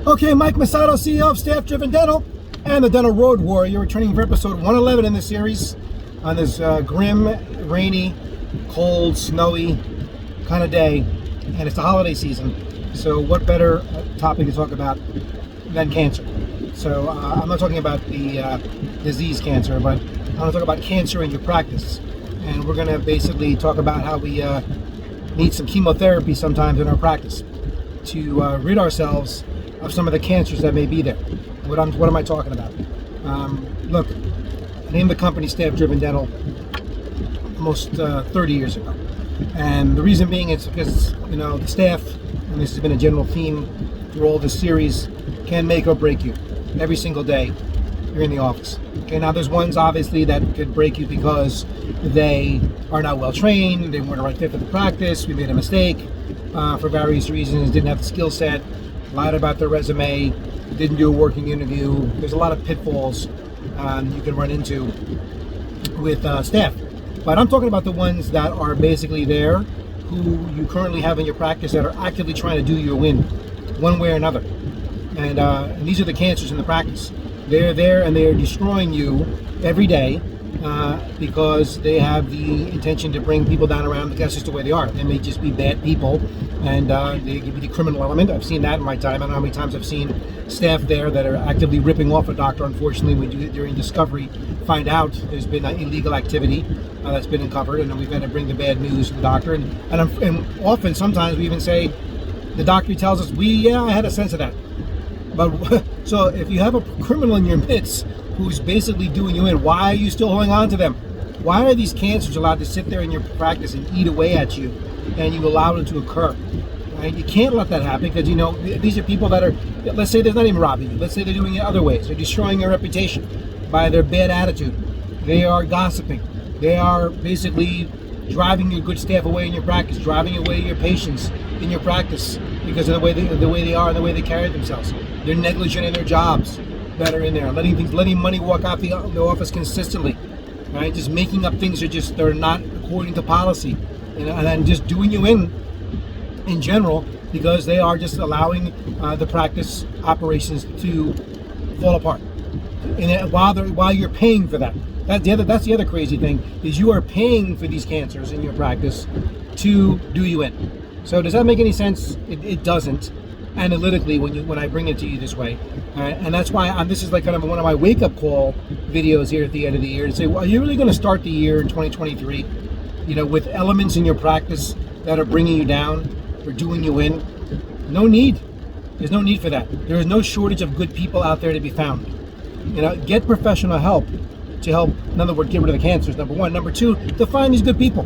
Okay, Mike Masato, CEO of Staff Driven Dental and the Dental Road Warrior, returning for episode 111 in this series on this grim, rainy, cold, snowy kind of day, and it's the holiday season. So what better topic to talk about than cancer? So I'm not talking about the disease cancer, but I'm going to talk about cancer in your practice. And we're going to basically talk about how we need some chemotherapy sometimes in our practice to rid ourselves of some of the cancers that may be there. What am I talking about? Look, I named the company Staff Driven Dental almost 30 years ago. And the reason being is because, the staff, and this has been a general theme through all this series, can make or break you every single day you're in the office. Okay, now there's ones obviously that could break you because they are not well trained, they weren't the right fit for the practice, we made a mistake for various reasons, didn't have the skill set, lied about their resume, didn't do a working interview. There's a lot of pitfalls you can run into with staff. But I'm talking about the ones that are basically there, who you currently have in your practice that are actively trying to do you in, one way or another. And these are the cancers in the practice. They're there and they're destroying you every day because they have the intention to bring people down around. That's just the way they are. They may just be bad people, and they give you the criminal element. I've seen that in my time. I don't know how many times I've seen staff there that are actively ripping off a doctor. Unfortunately, we do during discovery find out there's been illegal activity that's been uncovered, and then we've got to bring the bad news to the doctor. And often, sometimes we even say, the doctor tells us, I had a sense of that. But so if you have a criminal in your midst who's basically doing you in, why are you still holding on to them? Why are these cancers allowed to sit there in your practice and eat away at you, and you allow them to occur? Right? You can't let that happen because these are people that are, let's say they're not even robbing you. Let's say they're doing it other ways. They're destroying your reputation by their bad attitude. They are gossiping. They are basically driving your good staff away in your practice, driving away your patients in your practice because of the way they are and the way they carry themselves. They're negligent in their jobs that are in there, letting money walk out the office consistently, right? Just making up things they're not according to policy, and then just doing you in general because they are just allowing the practice operations to fall apart. And while you're paying for that. That's the other crazy thing, is you are paying for these cancers in your practice to do you in. So does that make any sense? It doesn't, analytically, when I bring it to you this way. And that's why this is like kind of one of my wake-up call videos here at the end of the year, to say, well, are you really going to start the year in 2023 with elements in your practice that are bringing you down or doing you in? No need. There's no need for that. There is no shortage of good people out there to be found. Get professional help to help, in other words, get rid of the cancers, number one. Number two, to find these good people.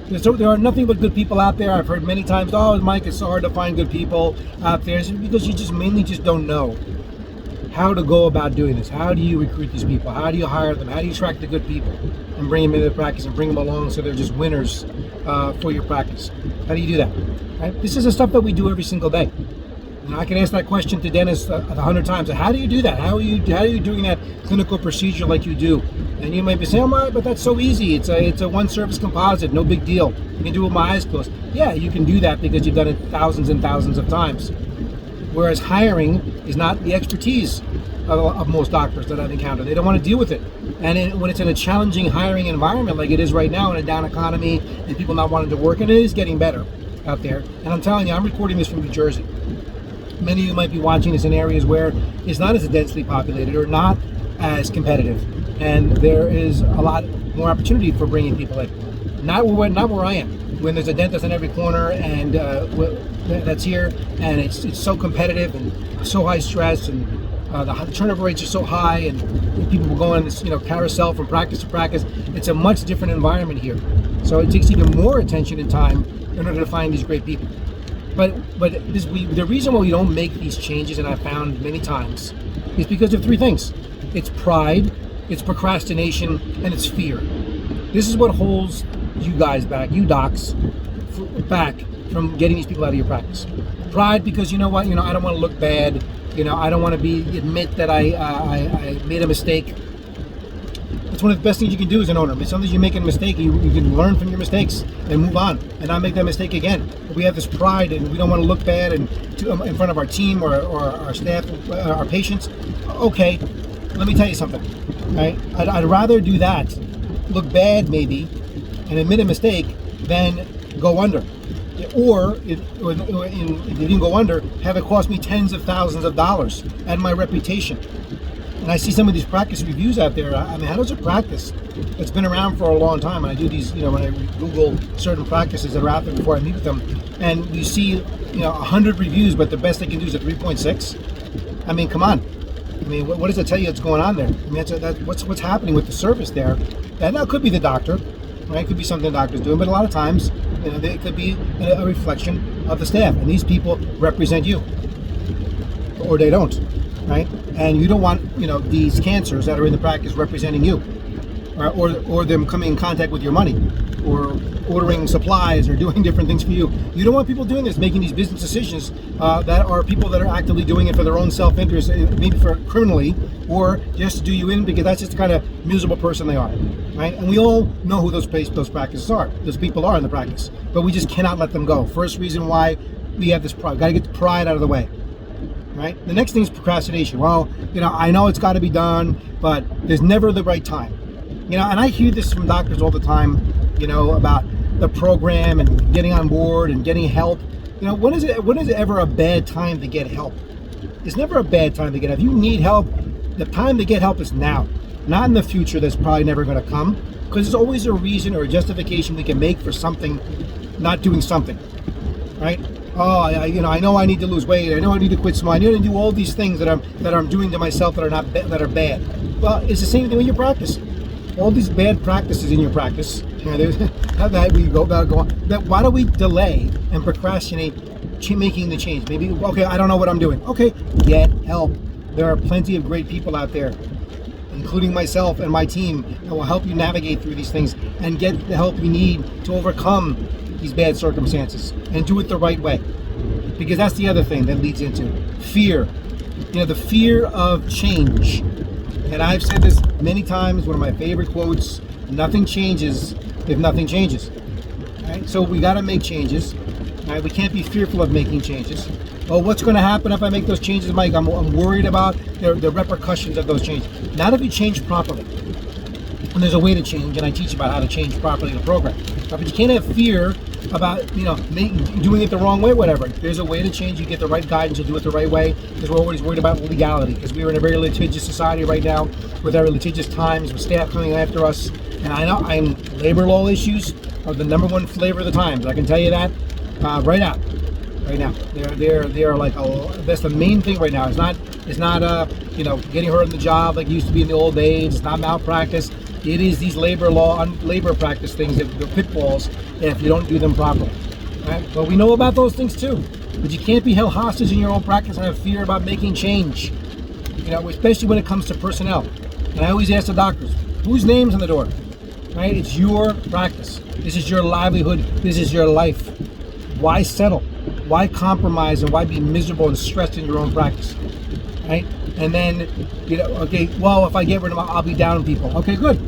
There are nothing but good people out there. I've heard many times, Mike, it's so hard to find good people out there. It's because you mainly don't know how to go about doing this. How do you recruit these people? How do you hire them? How do you attract the good people and bring them into the practice and bring them along so they're just winners for your practice? How do you do that? Right? This is the stuff that we do every single day. I can ask that question to dentists 100 times. How do you do that? How are you doing that clinical procedure like you do? And you might be saying, but that's so easy. It's a one surface composite, no big deal. You can do it with my eyes closed. Yeah, you can do that because you've done it thousands and thousands of times. Whereas hiring is not the expertise of most doctors that I've encountered. They don't want to deal with it. And when it's in a challenging hiring environment like it is right now in a down economy and people not wanting to work, and it is getting better out there. And I'm telling you, I'm recording this from New Jersey. Many of you might be watching this in areas where it's not as densely populated or not as competitive, and there is a lot more opportunity for bringing people in. Not where I am, when there's a dentist in every corner, and that's here, and it's so competitive and so high stress, and the turnover rates are so high, and people will go on this carousel from practice to practice. It's a much different environment here, so it takes even more attention and time in order to find these great people. But the reason why we don't make these changes, and I've found many times, is because of three things. It's pride, it's procrastination, and it's fear. This is what holds you guys back, you docs, back from getting these people out of your practice. Pride, because I don't want to look bad. I don't want to admit that I made a mistake. It's one of the best things you can do as an owner. If sometimes you make a mistake, you can learn from your mistakes and move on and not make that mistake again. We have this pride and we don't want to look bad in front of our team or our staff, our patients. Okay, let me tell you something, right? I'd rather do that, look bad maybe, and admit a mistake than go under. Or if you didn't go under, have it cost me tens of thousands of dollars and my reputation. And I see some of these practice reviews out there. I mean, how does a practice that's been around for a long time, and I do these, when I Google certain practices that are out there before I meet with them, and you see, 100 reviews, but the best they can do is a 3.6. I mean, come on. I mean, what does it tell you that's going on there? I mean, that's what's happening with the service there. And that could be the doctor, right? It could be something the doctor's doing, but a lot of times, it could be a reflection of the staff, and these people represent you, or they don't, right? And you don't want these cancers that are in the practice representing you, or them coming in contact with your money, or ordering supplies, or doing different things for you. You don't want people doing this, making these business decisions that are people that are actively doing it for their own self-interest, maybe for criminally, or just to do you in because that's just the kind of miserable person they are, right? And we all know who those practices are. Those people are in the practice, but we just cannot let them go. First reason why we have this pride. Got to get the pride out of the way, right? The next thing is procrastination. Well, I know it's got to be done, but there's never the right time. And I hear this from doctors all the time, about the program and getting on board and getting help. When is it ever a bad time to get help? It's never a bad time to get help. If you need help, the time to get help is now, not in the future. That's probably never going to come, because there's always a reason or a justification we can make for something, not doing something, right? Oh, I know I need to lose weight. I know I need to quit smoking. I need to do all these things that I'm doing to myself that are bad. Well, it's the same thing with your practice. All these bad practices in your practice, that we go about going. That why do we delay and procrastinate making the change? Maybe I don't know what I'm doing. Okay, get help. There are plenty of great people out there, including myself and my team, that will help you navigate through these things and get the help you need to overcome these bad circumstances and do it the right way. Because that's the other thing that leads into fear. The fear of change. And I've said this many times, one of my favorite quotes, nothing changes if nothing changes. Right? So we got to make changes. Right? We can't be fearful of making changes. Oh, what's going to happen if I make those changes, Mike? I'm worried about the repercussions of those changes. Not if you change properly. And there's a way to change, and I teach about how to change properly in the program. But you can't have fear about doing it the wrong way, whatever. There's a way to change. You get the right guidance, you'll do it the right way, because we're always worried about legality, because we're in a very litigious society right now with our litigious times, with staff coming after us. And I know labor law issues are the number one flavor of the times. I can tell you that right now. They are like that's the main thing right now. It's not getting hurt on the job like it used to be in the old days. It's not malpractice. It is these labor practice things, the pitfalls, if you don't do them properly. Right? Well, we know about those things too, but you can't be held hostage in your own practice and have fear about making change. Especially when it comes to personnel. And I always ask the doctors, whose name's on the door? Right? It's your practice. This is your livelihood. This is your life. Why settle? Why compromise and why be miserable and stressed in your own practice? Right? And then, if I get rid of them, I'll be down people. Okay, good.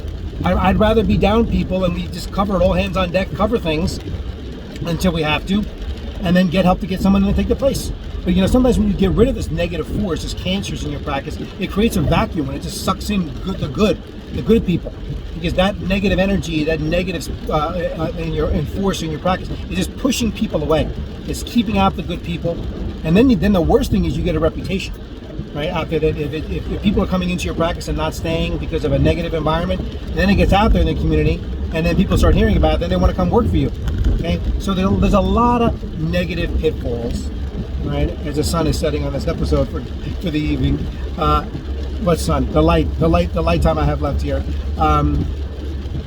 I'd rather be down people and we just cover it, all hands on deck, cover things until we have to, and then get help to get someone to take the place. But sometimes when you get rid of this negative force, this cancers in your practice, it creates a vacuum and it just sucks in the good people. Because that negative energy, that negative force in your practice is just pushing people away. It's keeping out the good people. And then the worst thing is you get a reputation, right, out there that if people are coming into your practice and not staying because of a negative environment, then it gets out there in the community, and then people start hearing about it, then they want to come work for you. Okay, so there's a lot of negative pitfalls, right? As the sun is setting on this episode for the evening. What sun? The light time I have left here.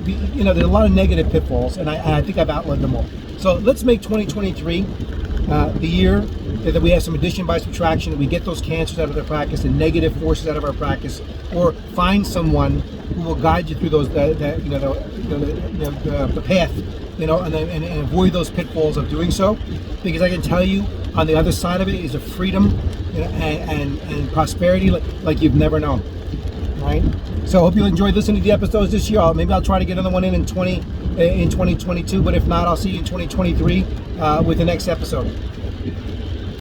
There's a lot of negative pitfalls, and I think I've outlined them all. So let's make 2023 the year that we have some addition by subtraction, we get those cancers out of the practice, the negative forces out of our practice, or find someone who will guide you through those the path, and avoid those pitfalls of doing so. Because I can tell you, on the other side of it is a freedom and prosperity like you've never known. right? So I hope you enjoyed listening to the episodes this year. Maybe I'll try to get another one in 2022, but if not, I'll see you in 2023 with the next episode.